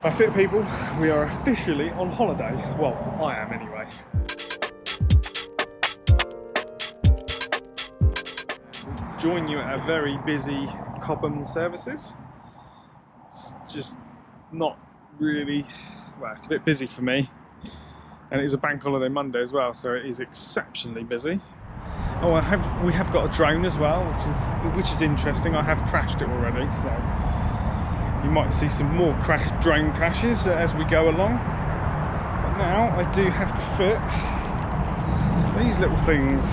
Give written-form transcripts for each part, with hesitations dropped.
That's it, people. We are officially on holiday. Well, I am anyway. Join you at a very busy Cobham services. It's just not really, well, it's a bit busy for me. And it is a bank holiday Monday as well, so it is exceptionally busy. Oh, we have got a drone as well, which is interesting. I have crashed it already, so you might see some more drone crashes as we go along. But now I do have to fit these little things.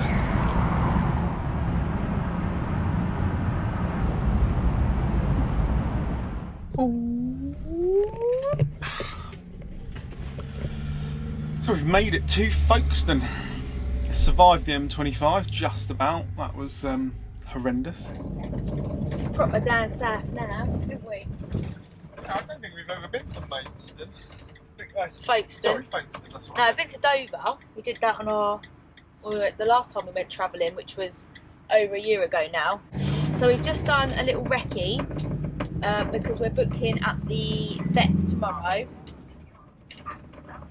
So we've made it to Folkestone. Survived the M25 just about. That was horrendous. Proper down south now, didn't we? I don't think we've ever been to Maidstone. Folkestone. Sorry, Folkestone, that's right. No, I've been to Dover. We did that on the last time we went travelling, which was over a year ago now. So we've just done a little recce because we're booked in at the vets tomorrow.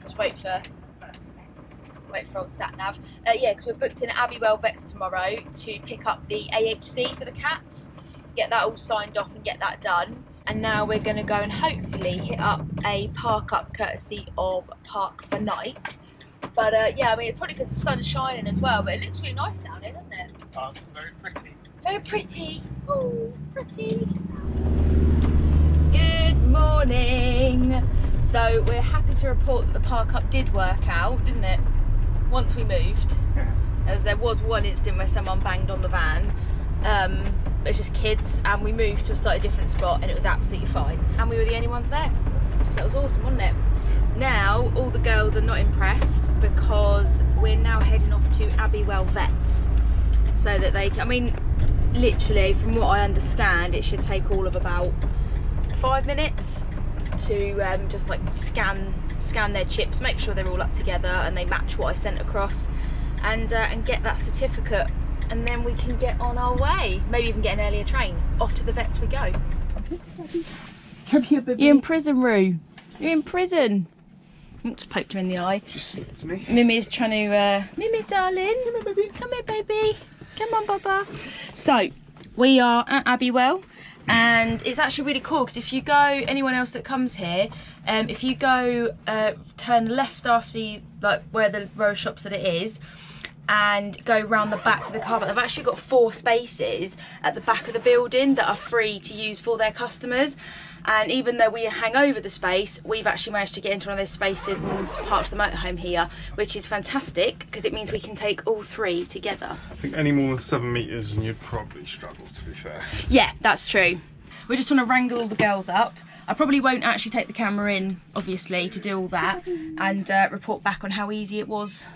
Let's wait for old sat-nav. Yeah, because we're booked in at Abbywell Vets tomorrow to pick up the AHC for the cats, get that all signed off and get that done. And now we're going to go and hopefully hit up a park up courtesy of Park for Night. But yeah, I mean, it's probably because the sun's shining as well, but it looks really nice down here, doesn't it? Oh, it's very pretty. Very pretty. Oh, pretty. Good morning. So we're happy to report that the park up did work out, didn't it? Once we moved, as there was one instant where someone banged on the van. It's just kids, and we moved to a slightly different spot and it was absolutely fine. And we were the only ones there. That was awesome, wasn't it? Now, all the girls are not impressed because we're now heading off to Abbywell Vets. So that they can, I mean, literally, from what I understand, it should take all of about 5 minutes to just like scan their chips, make sure they're all up together and they match what I sent across, and get that certificate, and then we can get on our way. Maybe even get an earlier train. Off to the vets we go. Come here, baby. You're in prison, Roo. You're in prison. Just poked her in the eye. She slipped me. Mimi's trying to, Mimi darling. Come here, baby. Come here, baby. Come on, Baba. So, we are at Abbywell. And it's actually really cool because if you go, anyone else that comes here, if you go turn left after you, like where the row of shops that it is, and go round the back to the car park, they've actually got 4 spaces at the back of the building that are free to use for their customers. And even though we hang over the space, we've actually managed to get into one of those spaces and park the motorhome here, which is fantastic because it means we can take all 3 together. I think any more than 7 metres and you'd probably struggle, to be fair. Yeah, that's true. We're just trying to wrangle all the girls up. I probably won't actually take the camera in, obviously, to do all that, and report back on how easy it was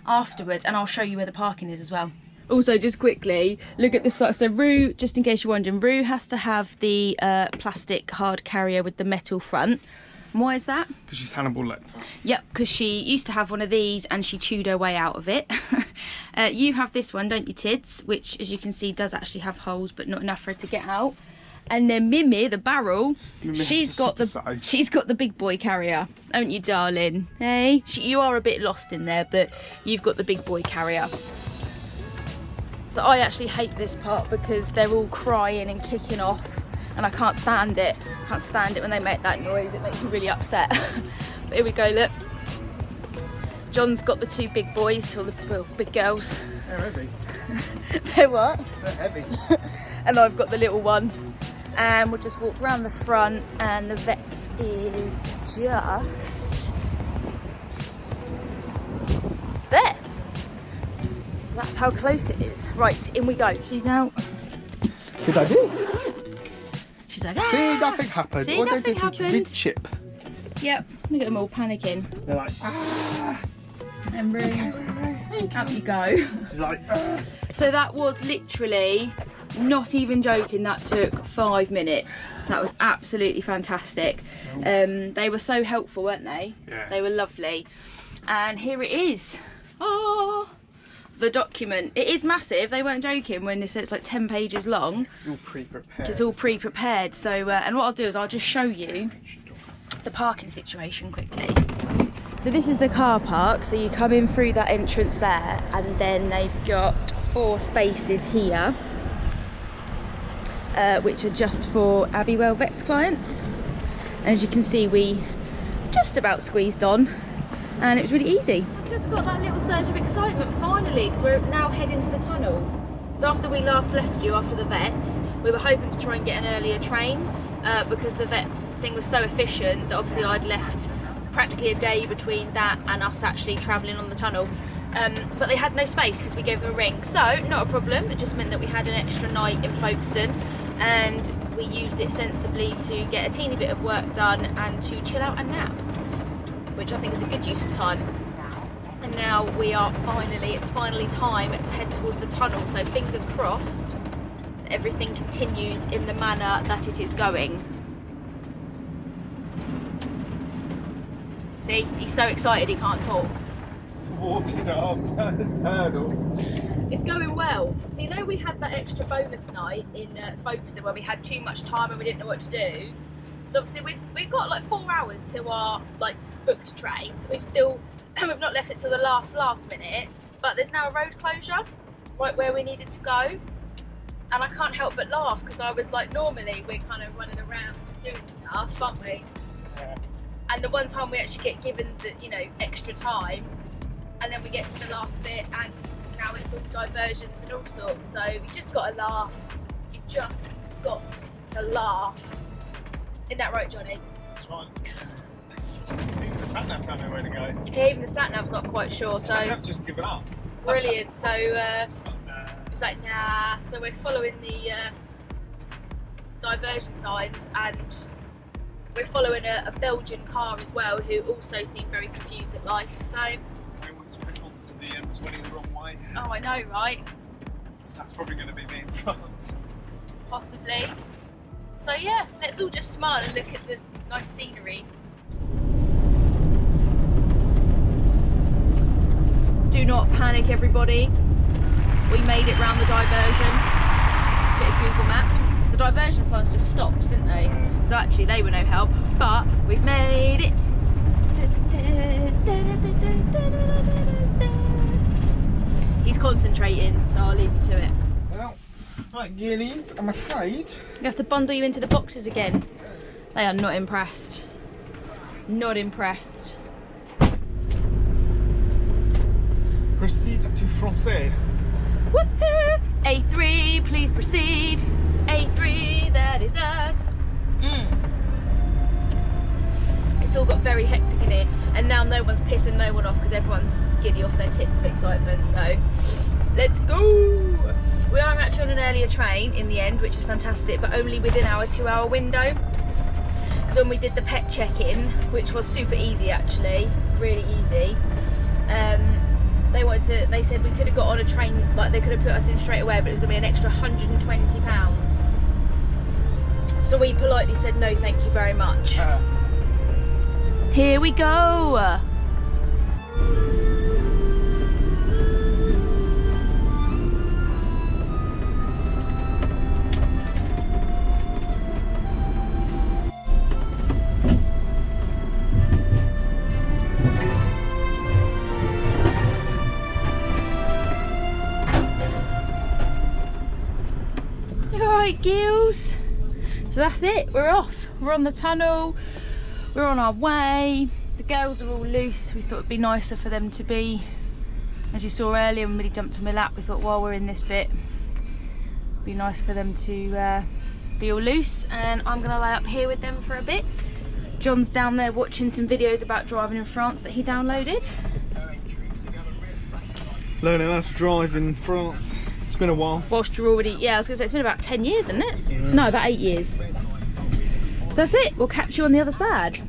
afterwards, and I'll show you where the parking is as well. Also, just quickly, look at this side. So Roo, just in case you're wondering, Roo has to have the plastic hard carrier with the metal front. And why is that? Because she's Hannibal Lecter. Yep, because she used to have one of these and she chewed her way out of it. You have this one, don't you, Tids? Which, as you can see, does actually have holes, but not enough for her to get out. And then Mimi, the barrel, she's got the big boy carrier, haven't you, darling? Hey, you are a bit lost in there, but you've got the big boy carrier. So I actually hate this part because they're all crying and kicking off, and I can't stand it. I can't stand it when they make that noise. It makes me really upset. But here we go. Look, John's got the 2 big boys, or the big girls. They're heavy. They're what? They're heavy. And I've got the little one. And we'll just walk around the front, and the vets is just there. So that's how close it is. Right, in we go. She's out. Good idea. She's like, See, nothing happened. See, What nothing they did happened. with chip. Yep, look at them all panicking. They're like, ah. And Roo, out you go. She's like, So that was literally, not even joking, that took 5 minutes. That was absolutely fantastic. They were so helpful, weren't they? Yeah. They were lovely. And here it is. Oh, the document. It is massive. They weren't joking when they said it's like 10 pages long. It's all pre-prepared. It's all pre-prepared. So, and what I'll do is I'll just show you the parking situation quickly. So this is the car park, so you come in through that entrance there, and then they've got 4 spaces here, which are just for Abbywell Vets clients. And as you can see, we just about squeezed on, and it was really easy. I've just got that little surge of excitement finally, because we're now heading to the tunnel. So after we last left you, after the vets, we were hoping to try and get an earlier train, because the vet thing was so efficient that obviously I'd left practically a day between that and us actually travelling on the tunnel. But they had no space because we gave them a ring, so not a problem. It just meant that we had an extra night in Folkestone, and we used it sensibly to get a teeny bit of work done and to chill out and nap, which I think is a good use of time. And now we are it's finally time to head towards the tunnel, so fingers crossed that everything continues in the manner that it is going. See, he's so excited he can't talk. Watered up first hurdle. It's going well. So you know we had that extra bonus night in Folkestone where we had too much time and we didn't know what to do. So obviously we've got like 4 hours till our like booked train. So we've not left it till the last minute. But there's now a road closure right where we needed to go. And I can't help but laugh because I was like, normally we're kind of running around doing stuff, aren't we? Yeah. And the one time we actually get given the, you know, extra time, and then we get to the last bit and now it's all diversions and all sorts, so you just got to laugh. You've just got to laugh. Isn't that right, Johnny? That's right. Even the sat-nav don't know where to go. Yeah, even the sat-nav's not quite sure, so... Sat-nav's just given up. Brilliant, so it was like, nah. So we're following the diversion signs, and we're following a Belgian car as well, who also seem very confused at life, so... We always went on to the M20 the wrong way. Oh, I know, right? That's probably going to be me in front. Possibly. So yeah, let's all just smile and look at the nice scenery. Do not panic, everybody. We made it round the diversion. Bit of Google Maps. The diversion signs just stopped, didn't they? So actually they were no help, but we've made it. He's concentrating, so I'll leave him to it. Well, right, guineas, I'm afraid. We have to bundle you into the boxes again. They are not impressed. Not impressed. Proceed to Francais. Woohoo! A3, please proceed. A3, that is us. It's all got very hectic in here, and now no one's pissing no one off because everyone's giddy off their tits of excitement, so let's go! We are actually on an earlier train in the end, which is fantastic, but only within our 2-hour window. Because when we did the pet check-in, which was super easy actually, really easy, they said we could have got on a train, like they could have put us in straight away, but it was going to be an extra £120. So we politely said no thank you very much. Here we go! Alright, Gills. So that's it, we're off. We're on the tunnel. We're on our way. The girls are all loose. We thought it'd be nicer for them to be, as you saw earlier when we jumped on my lap, we thought while we're in this bit, it'd be nice for them to be all loose. And I'm gonna lay up here with them for a bit. John's down there watching some videos about driving in France that he downloaded. Learning how to drive in France. It's been a while. Whilst you're already, yeah, I was gonna say it's been about 10 years, isn't it? No, about 8 years. So that's it, we'll catch you on the other side.